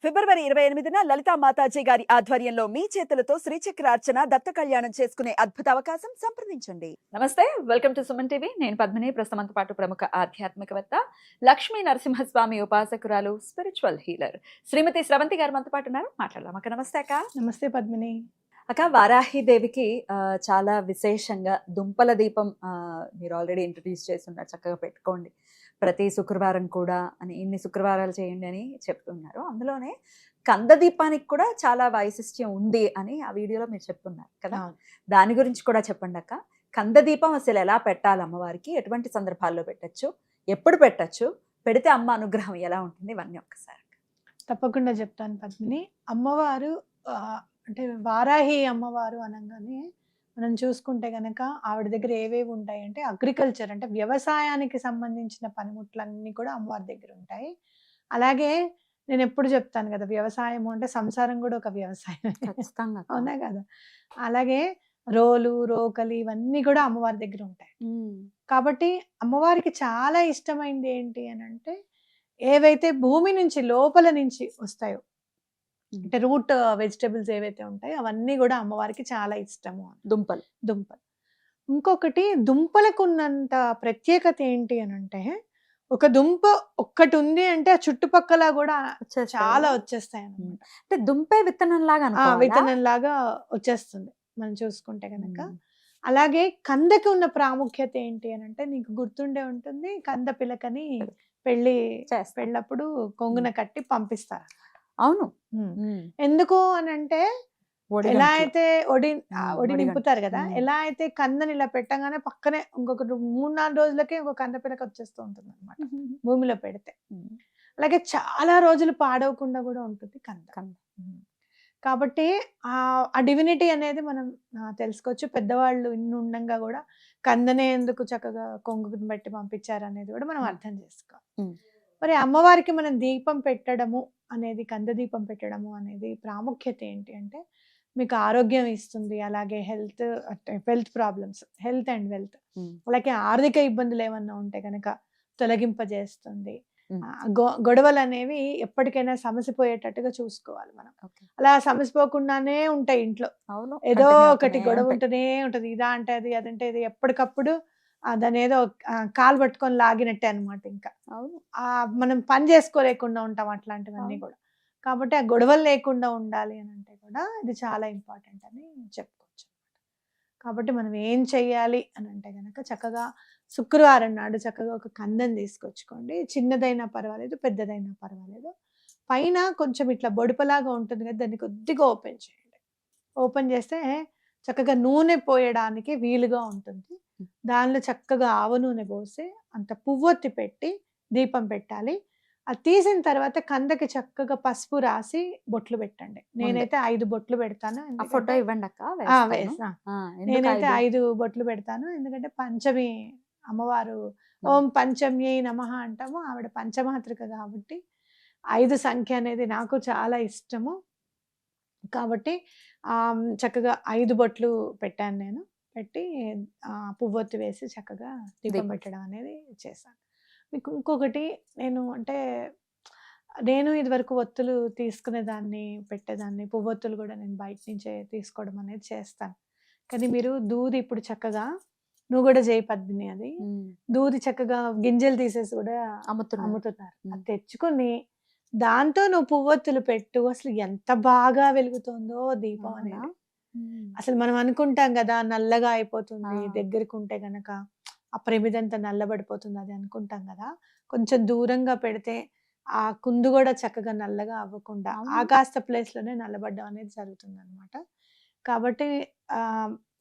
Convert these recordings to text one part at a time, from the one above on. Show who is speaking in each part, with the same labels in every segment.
Speaker 1: ఫిబ్రవరి 28న లలితా మాతాజీ గారి ఆధ్వర్యంలో మీ చేతులతో శ్రీచక్రార్చన దత్త కళ్యాణం చేసుకునే అద్భుత అవకాశం సంప్రదించండి. నమస్తే, వెల్కమ్ టు సుమన్ టీవీ. నేను పద్మిని. ప్రస్తుతంతో పాటు ప్రముఖ ఆధ్యాత్మికవేత్త, లక్ష్మీ నరసింహస్వామి ఉపాసకురాలు, స్పిరిచువల్ హీలర్ శ్రీమతి స్రవంతి గారు మనతో పాటు ఉన్నారు. మాట్లాడదాం అక్క. నమస్తే అక్క.
Speaker 2: నమస్తే పద్మిని.
Speaker 1: అక్క, వారాహిదేవికి చాలా విశేషంగా దుంపల దీపం మీరు ఆల్రెడీ ఇంట్రడ్యూస్ చేస్తున్నారు. చక్కగా పెట్టుకోండి ప్రతి శుక్రవారం కూడా అని, ఇన్ని శుక్రవారాలు చేయండి అని చెప్తున్నారు. అందులోనే కంద దీపానికి కూడా చాలా వైశిష్ట్యం ఉంది అని ఆ వీడియోలో మీరు చెప్తున్నారు కదా. దాని గురించి కూడా చెప్పండి అక్క. కంద దీపం అసలు ఎలా పెట్టాలి అమ్మవారికి, ఎటువంటి సందర్భాల్లో పెట్టచ్చు, ఎప్పుడు పెట్టచ్చు, పెడితే అమ్మ అనుగ్రహం ఎలా ఉంటుంది, ఇవన్నీ ఒక్కసారి.
Speaker 2: తప్పకుండా చెప్తాను పద్మిని. అమ్మవారు అంటే వారాహి అమ్మవారు అనగానే మనం చూసుకుంటే గనక ఆవిడ దగ్గర ఏవేవి ఉంటాయి అంటే అగ్రికల్చర్, అంటే వ్యవసాయానికి సంబంధించిన పనిముట్లన్నీ కూడా అమ్మవారి దగ్గర ఉంటాయి. అలాగే నేను ఎప్పుడు చెప్తాను కదా, వ్యవసాయం అంటే సంసారం కూడా ఒక వ్యవసాయం, అవునా కదా. అలాగే రోలు, రోకలి ఇవన్నీ కూడా అమ్మవారి దగ్గర ఉంటాయి. కాబట్టి అమ్మవారికి చాలా ఇష్టమైంది ఏంటి అని అంటే, ఏవైతే భూమి నుంచి లోపల నుంచి వస్తాయో, అంటే రూట్ వెజిటబుల్స్ ఏవైతే ఉంటాయో అవన్నీ కూడా అమ్మవారికి చాలా ఇష్టము. దుంపలు. ఇంకొకటి, దుంపలకు ఉన్నంత ప్రత్యేకత ఏంటి అని అంటే, ఒక దుంప ఒక్కటి ఉంది అంటే ఆ చుట్టుపక్కల కూడా చాలా వచ్చేస్తాయి అన్నమాట.
Speaker 1: అంటే దుంపే విత్తనం
Speaker 2: లాగా వచ్చేస్తుంది మనం చూసుకుంటే కనుక. అలాగే కందకి ఉన్న ప్రాముఖ్యత ఏంటి అని అంటే, నీకు గుర్తుండే ఉంటుంది, కంద పిలకని పెళ్ళప్పుడు కొంగున కట్టి పంపిస్తారు.
Speaker 1: అవును.
Speaker 2: ఎందుకు అని అంటే, ఎలా అయితే ఒడి నింపుతారు కదా, ఎలా అయితే కందని ఇలా పెట్టగానే పక్కనే ఇంకొక 3-4 రోజులకే ఇంకొక కంద పిలక వచ్చేస్తూ ఉంటుంది అనమాట భూమిలో పెడితే. అలాగే చాలా రోజులు పాడవకుండా కూడా ఉంటుంది కంద. కాబట్టి ఆ డివినిటీ అనేది మనం తెలుసుకోవచ్చు. పెద్దవాళ్ళు ఇన్ని ఉండంగా కూడా కందనే ఎందుకు చక్కగా కొంగుని బట్టి పంపించారు అనేది కూడా మనం అర్థం చేసుకోవాలి. మరి అమ్మవారికి మనం దీపం పెట్టడము అనేది, కంద దీపం పెట్టడము అనేది ప్రాముఖ్యత ఏంటి అంటే, మీకు ఆరోగ్యం ఇస్తుంది. అలాగే health problems, health and wealth, అలాగే ఆర్థిక ఇబ్బందులు ఏమన్నా ఉంటే కనుక తొలగింపజేస్తుంది. గొడవలు అనేవి ఎప్పటికైనా సమసిపోయేటట్టుగా చూసుకోవాలి మనం. అలా సమసిపోకుండానే ఉంటాయి ఇంట్లో, ఏదో ఒకటి గొడవ ఉంటూనే ఉంటది. ఇదా అంటే అది, అదంటే ఇది, ఎప్పటికప్పుడు దాని ఏదో కాలు పట్టుకొని లాగినట్టే అనమాట. ఇంకా మనం పని చేసుకోలేకుండా ఉంటాం అట్లాంటివన్నీ కూడా. కాబట్టి ఆ గొడవలు లేకుండా ఉండాలి అని అంటే కూడా ఇది చాలా ఇంపార్టెంట్ అని చెప్పుకోవచ్చు. కాబట్టి మనం ఏం చెయ్యాలి అని అంటే కనుక, చక్కగా శుక్రవారం నాడు చక్కగా ఒక కందం తీసుకొచ్చుకోండి. చిన్నదైనా పర్వాలేదు, పెద్దదైనా పర్వాలేదు. పైన కొంచెం ఇట్లా బొడుపలాగా ఉంటుంది కదా, దాన్ని కొద్దిగా ఓపెన్ చేయండి. ఓపెన్ చేస్తే చక్కగా నూనె పోయడానికి వీలుగా ఉంటుంది. దానిలో చక్కగా ఆవ నూనె పోసి అంత పువ్వొత్తి పెట్టి దీపం పెట్టాలి. అది తీసిన తర్వాత కందకి చక్కగా పసుపు రాసి బొట్లు పెట్టండి. నేనైతే 5 బొట్లు పెడతాను.
Speaker 1: ఫోటో ఇవ్వండి అక్క.
Speaker 2: నేనైతే 5 బొట్లు పెడతాను. ఎందుకంటే పంచమి అమ్మవారు ఓం పంచమ్యై నమః అంటాము. ఆవిడ పంచమాతృక కాబట్టి 5 సంఖ్య అనేది నాకు చాలా ఇష్టము. కాబట్టి చక్కగా 5 బొట్లు పెట్టాను నేను. పెట్టి పువ్వొత్తి వేసి చక్కగా దీపం పెట్టడం అనేది చేశాను. మీకు ఇంకొకటి, నేను ఇదివరకు ఒత్తులు తీసుకునేదాన్ని, పెట్టేదాన్ని. పువ్వొత్తులు కూడా నేను బయట నుంచే తీసుకోవడం అనేది చేస్తాను. కానీ మీరు దూది ఇప్పుడు చక్కగా, నువ్వు కూడా చేయి పద్మిని, అది దూది చక్కగా గింజలు తీసేసి కూడా అమ్ముతున్నారు. అది తెచ్చుకొని దాంతో నువ్వు పువ్వొత్తులు పెట్టు. అసలు ఎంత బాగా వెలుగుతుందో దీపం అనేది. అసలు మనం అనుకుంటాం కదా, నల్లగా అయిపోతుంది దగ్గరికి ఉంటే గనక, ఆ ప్రమిదంతా నల్లబడిపోతుంది అది అనుకుంటాం కదా. కొంచెం దూరంగా పెడితే ఆ కుందు కూడా చక్కగా నల్లగా అవ్వకుండా ఆ కాస్త ప్లేస్ లోనే నల్లబడ్డం అనేది జరుగుతుంది అనమాట. కాబట్టి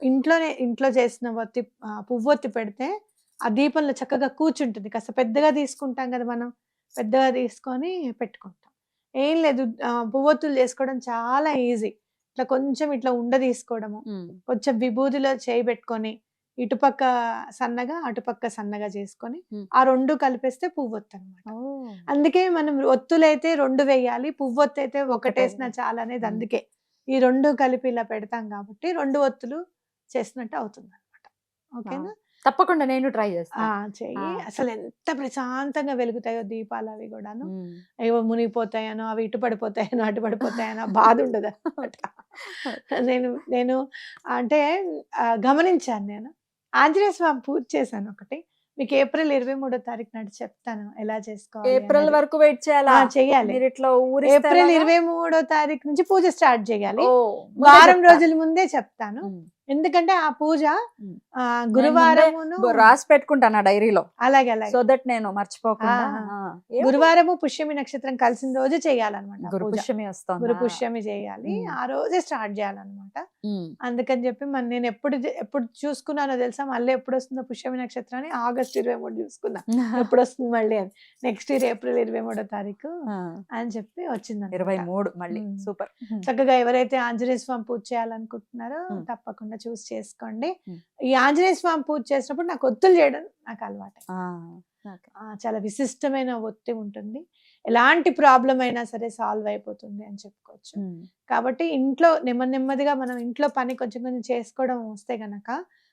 Speaker 2: ఇంట్లో చేసిన పువ్వొత్తి పెడితే ఆ దీపంలో చక్కగా కూర్చుంటుంది. కాస్త పెద్దగా తీసుకుంటాం కదా మనం, పెద్దగా తీసుకొని పెట్టుకుంటాం. ఏం లేదు, పువ్వొత్తులు చేసుకోవడం చాలా ఈజీ. ఇట్లా కొంచెం ఇట్లా ఉండ తీసుకోవడము, కొంచెం విభూదిలో చేయి పెట్టుకొని ఇటుపక్క సన్నగా అటుపక్క సన్నగా చేసుకొని ఆ 2 కలిపేస్తే పువ్వొత్తు అనమాట. అందుకే మనం ఒత్తులైతే 2 వేయాలి, పువ్వొత్తు అయితే 1 వేసినా చాలా అనేది. అందుకే ఈ 2 కలిపి ఇలా పెడతాం కాబట్టి 2 ఒత్తులు చేసినట్టు అవుతుంది అనమాట. ఓకేనా.
Speaker 1: తప్పకుండా నేను ట్రై
Speaker 2: ఆ!
Speaker 1: చేస్తాను.
Speaker 2: చెయ్యి.
Speaker 1: ఆ!
Speaker 2: అసలు ఎంత ప్రశాంతంగా వెలుగుతాయో దీపాలు అవి గూడాను.
Speaker 1: హ్మ్.
Speaker 2: ఏవో మునిగిపోతాయనో, అవి ఇటు పడిపోతాయనో, అటు పడిపోతాయనో బాధ ఉండదనమాట. నేను నేను అంటే గమనించాను నేను. ఆంజనేయ స్వామి పూజ చేశాను ఒకటి. మీకు ఏప్రిల్ 23 తారీఖు నాడు చెప్తాను ఎలా చేసుకోవాలి
Speaker 1: ఏప్రిల్
Speaker 2: అనేది.
Speaker 1: వరకు వెయిట్ చేయాలా?
Speaker 2: చెయ్యాలి.
Speaker 1: మీరిట్లా ఊరిస్తే
Speaker 2: ఏప్రిల్
Speaker 1: ఎలాగా?
Speaker 2: 23 తారీఖు నుంచి పూజ స్టార్ట్ చేయాలి.
Speaker 1: ఓహ్! ముందే
Speaker 2: వారం
Speaker 1: చెప్తారు.
Speaker 2: రోజుల ముందే చెప్తాను.
Speaker 1: హ్మ్.
Speaker 2: ఎందుకంటే ఆ పూజ
Speaker 1: హ్మ్. నేను ముందే
Speaker 2: గురువారమును
Speaker 1: రాసి పెట్టుకుంటాను నా డైరీలో.
Speaker 2: అలాగే
Speaker 1: సో
Speaker 2: అలాగే.
Speaker 1: దట్ నేను మర్చిపోకుండా.
Speaker 2: ఆ!
Speaker 1: ఏముంది,
Speaker 2: గురువారము పుష్యమి నక్షత్రం కలిసిన రోజు చేయాలన్నమాట
Speaker 1: గురు
Speaker 2: పూజ.
Speaker 1: పుష్యమి
Speaker 2: గురు
Speaker 1: వస్తోందా?
Speaker 2: పుష్యమి చేయాలి.
Speaker 1: హ్మ్.
Speaker 2: ఆ రోజే స్టార్ట్ చేయాలన్నమాట.
Speaker 1: హ్మ్.
Speaker 2: అందుకని చెప్పి మరి నేను ఎప్పుడు చూసుకున్నానో తెలుసా? మళ్ళీ ఎప్పుడొస్తుందో పుష్యమి నక్షత్రం అని ఆగస్ట్ 23 చూసుకున్నా. ఎప్పుడొస్తుంది మళ్ళీ అని. నెక్స్ట్ ఇయర్ ఏప్రిల్ 23 తారీఖు
Speaker 1: ఆ!
Speaker 2: అని చెప్పి వచ్చిందన్నమాట.
Speaker 1: 23 మళ్ళీ.
Speaker 2: హ్మ్.
Speaker 1: సూపర్. హ్మ్.
Speaker 2: చక్కగా ఎవరైతే ఆంజనేయ స్వామి పూజ చేయాలనుకుంటున్నారో
Speaker 1: హ్మ్.
Speaker 2: తప్పకుండా చూసి చేసుకోండి.
Speaker 1: హ్మ్.
Speaker 2: ఈ ఆంజనేయ స్వామి పూజ చేసినప్పుడు నాకు ఒత్తులు చేయడం నాకు అలవాటే.
Speaker 1: ఆ! ఓకే.
Speaker 2: చాలా విశిష్టమైన ఒత్తి ఉంటుంది. ఎలాంటి ప్రాబ్లమ్ అయినా సరే సాల్వ్ అయిపోతుంది అని చెప్పుకోవచ్చు.
Speaker 1: హ్మ్.
Speaker 2: కాబట్టి ఇంట్లో నెమ్మదిగా మనం ఇంట్లో పని కొంచెం కొంచెం చేసుకోవడం వస్తే గనక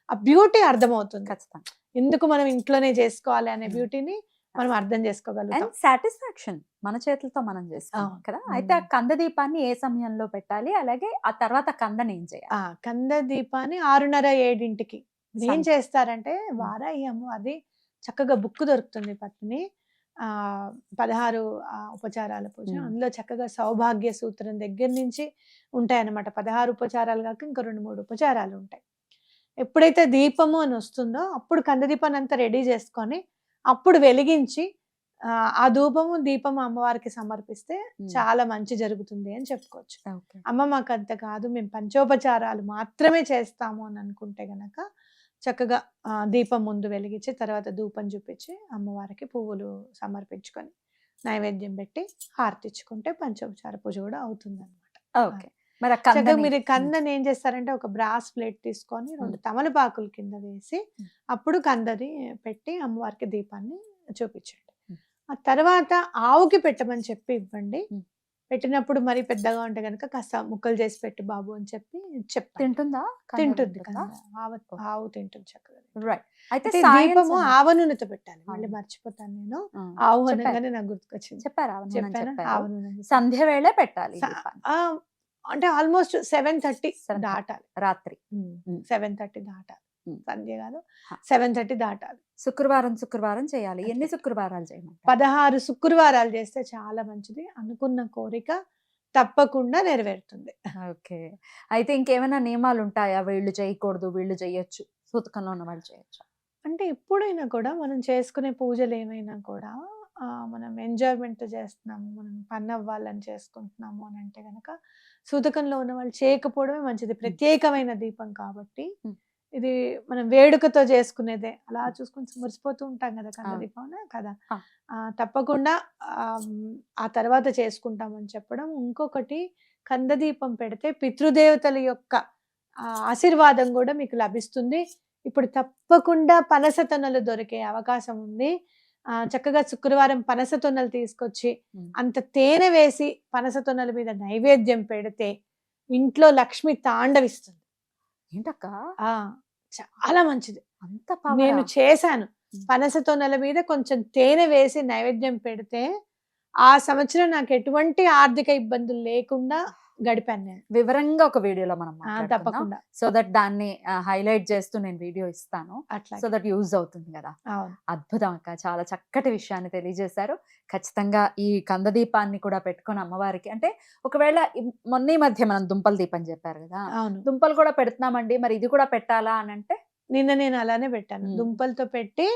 Speaker 2: ఆ బ్యూటీ అర్థమవుతుంది.
Speaker 1: ఖచ్చితంగా.
Speaker 2: ఎందుకు మనం ఇంట్లోనే చేసుకోవాలి అనే
Speaker 1: హ్మ్.
Speaker 2: బ్యూటీని మనం అర్థం చేసుకోగలుగుతాం.
Speaker 1: అండ్ సాటిస్ఫాక్షన్ మన చేతులతో మనం చేసుకుంటాం
Speaker 2: అవును.
Speaker 1: కదా! అయితే ఆ కంద దీపాన్ని ఏ సమయంలో పెట్టాలి? అలాగే ఆ తర్వాత కందని ఏం చేయాలి?
Speaker 2: కంద దీపాన్ని 6:30, 7కి ఏం
Speaker 1: సంధ్య.
Speaker 2: చేస్తారంటే వారాహి అమ్మవారిది చక్కగా బుక్ దొరుకుతుంది పద్మిని. 16 ఉపచారాల పూజ.
Speaker 1: హ్మ్.
Speaker 2: అందులో చక్కగా సౌభాగ్య సూత్రం దగ్గర నుంచి ఉంటాయన్నమాట. 16 ఉపచారాలు కాక ఇంకా 2, 3 ఉపచారాలు ఉంటాయి. ఎప్పుడైతే దీపము అని వస్తుందో అప్పుడు కంద దీపాన్ని అంతా రెడీ చేసుకొని అప్పుడు వెలిగించి ఆ ధూపము, దీపము అమ్మవారికి సమర్పిస్తే
Speaker 1: హ్మ్.
Speaker 2: చాలా మంచి జరుగుతుంది అని చెప్పుకోవచ్చు.
Speaker 1: ఓకే.
Speaker 2: అమ్మ మాకంత కాదు, మేము పంచోపచారాలు మాత్రమే చేస్తాము అని అనుకుంటే గనక చక్కగా దీపం ముందు వెలిగించి తర్వాత ధూపం చూపించి అమ్మవారికి పువ్వులు సమర్పించుకొని నైవేద్యం పెట్టి హారతిచ్చుకుంటే పంచోపచార పూజ కూడా అవుతుందన్నమాట.
Speaker 1: ఓకే. మరి ఆ
Speaker 2: చక్కగా
Speaker 1: కందని
Speaker 2: మీరు
Speaker 1: హ్మ్.
Speaker 2: కందని ఏం చేస్తారంటే ఒక బ్రాస్ ప్లేట్ తీసుకొని 2 తమలపాకులు కింద వేసి
Speaker 1: హ్మ్.
Speaker 2: అప్పుడు కందని పెట్టి అమ్మవారికి దీపాన్ని చూపించండి.
Speaker 1: హ్మ్.
Speaker 2: ఆ తర్వాత ఆవుకి పెట్టమని చెప్పి ఇవ్వండి.
Speaker 1: హ్మ్.
Speaker 2: పెట్టినప్పుడు మరీ పెద్దగా ఉంటే గనక కాస్త ముక్కలు చేసి పెట్టు బాబు అని చెప్పండి.
Speaker 1: తింటుందా? కంద
Speaker 2: తింటుంది
Speaker 1: తింటుందా?
Speaker 2: కంద.
Speaker 1: ఓకే.
Speaker 2: ఆవు తింటుంది చక్కగా.
Speaker 1: రైట్. అయితే
Speaker 2: అయితే
Speaker 1: సాయం
Speaker 2: దీపము
Speaker 1: సమయం.
Speaker 2: ఆవ నూనెతో పెట్టాలి. మళ్ళీ
Speaker 1: అవును.
Speaker 2: మర్చిపోతాను నేను.
Speaker 1: ఆ!
Speaker 2: ఆవు
Speaker 1: చెప్పారు.
Speaker 2: అనగానే నాకు గుర్తుకొచ్చింది.
Speaker 1: చెప్పారు. ఆవ నూనె అని
Speaker 2: చెప్పానా?
Speaker 1: చెప్పారు.
Speaker 2: ఆవ నూనె చెప్పాను.
Speaker 1: సంధ్య వేళే పెట్టాలి ఈ
Speaker 2: స
Speaker 1: దీపాన్ని.
Speaker 2: ఆ! అంటే ఆల్మోస్ట్ 7:30
Speaker 1: 7:30
Speaker 2: దాటాలి.
Speaker 1: రాత్రి. హ్మ్.
Speaker 2: 7:30 దాటాలి.
Speaker 1: హ్మ్.
Speaker 2: సంధ్య కాదు.
Speaker 1: హ.
Speaker 2: 7:30 దాటాలి.
Speaker 1: శుక్రవారం చేయాలి. ఎన్ని
Speaker 2: అంతే.
Speaker 1: శుక్రవారాలు చేయమంటారు?
Speaker 2: 16 శుక్రవారాలు చేస్తే చాలా మంచిది. అనుకున్న కోరిక తప్పకుండా నెరవేరుతుంది.
Speaker 1: ఓకే. అయితే ఇంకేమైనా నియమాలుంటాయా? వీళ్ళు చేయకూడదు, వీళ్ళు చేయొచ్చు. సూతకంలో ఉన్నవాళ్ళు చేయొచ్చా?
Speaker 2: అంటే ఎప్పుడైనా కూడా మనం చేసుకునే పూజలేమైనా కూడా మనం ఎంజాయ్‌మెంట్ చేస్తున్నాము, మనం ఫన్ అవ్వాలని చేసుకుంటున్నాము అనంటే గనక సూతకంలో ఉన్నవాళ్ళు చేయకపోవడమే మంచిది. ప్రత్యేకమైన దీపం కాబట్టి
Speaker 1: హ్మ్.
Speaker 2: ఇది మనం వేడుకతో చేసుకునేదే. అలా
Speaker 1: హ్మ్.
Speaker 2: చూసుకొని మురిసిపోతూ ఉంటాం కదా! కంద
Speaker 1: అవును.
Speaker 2: దీపం కదా!
Speaker 1: ఆ!
Speaker 2: తప్పకుండా ఆ తర్వాత చేసుకుంటామని చెప్పడం. ఇంకొకటి కంద దీపం పెడితే పితృదేవతల యొక్క ఆశీర్వాదం గూడా మీకు లభిస్తుంది. ఇప్పుడు తప్పకుండా పనస తొనలు దొరికే అవకాశం ఉంది. చక్కగా శుక్రవారం పనస తొనలు తీసుకొచ్చి,
Speaker 1: హ్మ్.
Speaker 2: అంత తేనె వేసి పనస తొనల మీద నైవేద్యం పెడితే ఇంట్లో లక్ష్మి తాండవిస్తుంది.
Speaker 1: ఏంటక్కా?
Speaker 2: ఆ! చాలా మంచిది.
Speaker 1: అంత పవరా?
Speaker 2: నేను చేశాను.
Speaker 1: హ్మ్.
Speaker 2: పనస తొనల మీద కొంచెం తేనె వేసి నైవేద్యం పెడితే, ఆ సంవత్సరం నాకు ఎటువంటి ఆర్థిక ఇబ్బందులు లేకుండా గడిపాను నేను.
Speaker 1: వివరంగా ఒక వీడియోలో మనం మాట్లాడుకుందాం.
Speaker 2: తప్పకుండా.
Speaker 1: సో దట్ దాన్ని హైలైట్ చేస్తూ నేను వీడియో ఇస్తాను. సో
Speaker 2: అట్లాగే.
Speaker 1: దట్ యూజ్ అవుతుంది గదా!
Speaker 2: అవును.
Speaker 1: అద్భుతం అక్క. చాలా చక్కటి విషయాన్ని తెలియజేశారు. ఖచ్చితంగా ఈ కంద దీపాన్ని కూడా పెట్టుకొని అమ్మవారికి అంటే ఒకవేళ మొన్న ఈ మధ్య మనం దుంపల దీపం చెప్పారు గదా!
Speaker 2: అవును.
Speaker 1: దుంపలు కూడా పెడుతున్నామండి. మరి ఇది కూడా పెట్టాలా అనంటే?
Speaker 2: నిన్న నేను అలానే పెట్టాను.
Speaker 1: హ్మ్.
Speaker 2: దుంపలతో పెట్టి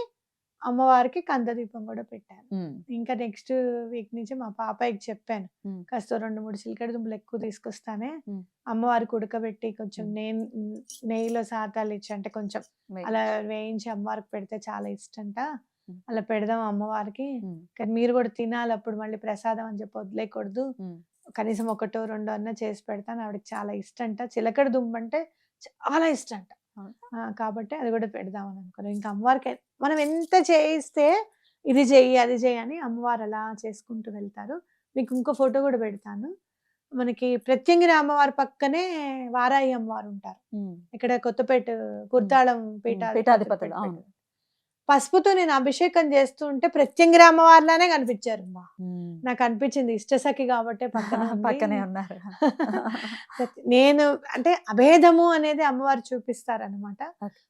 Speaker 2: అమ్మవారికి కంద దీపం గూడా పెట్టాను.
Speaker 1: హ్మ్.
Speaker 2: ఇంకా నెక్స్ట్ వీక్ నుంచి మా పాపయ్యకి చెప్పాను.
Speaker 1: హ్మ్.
Speaker 2: కాస్త 2, 3 చిలకడ దుంపలు ఎక్కువ తీసుకొస్తానే,
Speaker 1: హ్మ్.
Speaker 2: అమ్మవారికి ఉడకబెట్టి కొంచెం
Speaker 1: హ్మ్.
Speaker 2: నెయ్యిలో సాతాలిచ్చి అంటే కొంచెం అలా వేయించి అమ్మవారికి పెడితే చాలా ఇష్టంట.
Speaker 1: హ్మ్.
Speaker 2: అలా పెడదాం అమ్మవారికి.
Speaker 1: హ్మ్.
Speaker 2: కానీ మీరు గూడా తినాలి అప్పుడు మళ్ళీ ప్రసాదం అని చెప్పి వదిలేయకూడదు.
Speaker 1: హ్మ్.
Speaker 2: కనీసం ఒకటో, రెండో అన్నా చేసి పెడతాను. ఆవిడకి చాలా ఇష్టంట. చిలకడ దుంపంటే చాలా ఇష్టంట.
Speaker 1: అవునా?
Speaker 2: కాబట్టి అది గూడా పెడదామని అనుకున్నాం. ఇంకా అమ్మవారికి మనం ఎంత చేయిస్తే ఇది చెయ్యి, అది చెయ్యి అని అమ్మవారు అలా చేసుకుంటూ వెళ్తారు. మీకు ఇంకో ఫోటో గూడా పెడతాను. మనకి ప్రత్యంగిరి అమ్మవారి పక్కనే వారాయి అమ్మవారు ఉంటారు. ఇక్కడ కొత్తపేట కుర్తాళం
Speaker 1: పీఠాధిపతులు, అవును.
Speaker 2: పసుపుతో నేను అభిషేకం చేస్తూ ఉంటే ప్రత్యంగిరి అమ్మవారిలానే కనిపించారు. నాకు అనిపించింది ఇష్టసఖి కాబట్టి
Speaker 1: పక్కనే ఉన్నారు.
Speaker 2: నేను అంటే అభేదము అనేది అమ్మవారు చూపిస్తారనమాట.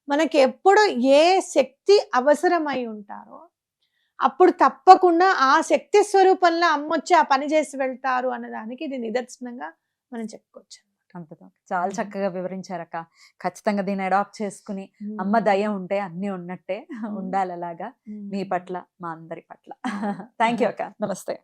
Speaker 2: మనకి ఎప్పుడు ఏ శక్తి అవసరమై ఉంటారో అప్పుడు తప్పకుండా ఆ శక్తి స్వరూపంలో అమ్మొచ్చి ఆ పని చేసి వెళ్తారు అన్నదానికి ఇది నిదర్శనంగా మనం చెప్పుకోవచ్చు.
Speaker 1: అద్భుతం. చాలా చక్కగా వివరించారక్క. ఖచ్చితంగా దీన్ని అడాప్ట్ చేసుకుని అమ్మ దయ ఉంటే అన్ని ఉన్నట్టే ఉండాలి అలాగా. మీ పట్ల, మా అందరి పట్ల. థ్యాంక్ యూ అక్క. నమస్తే.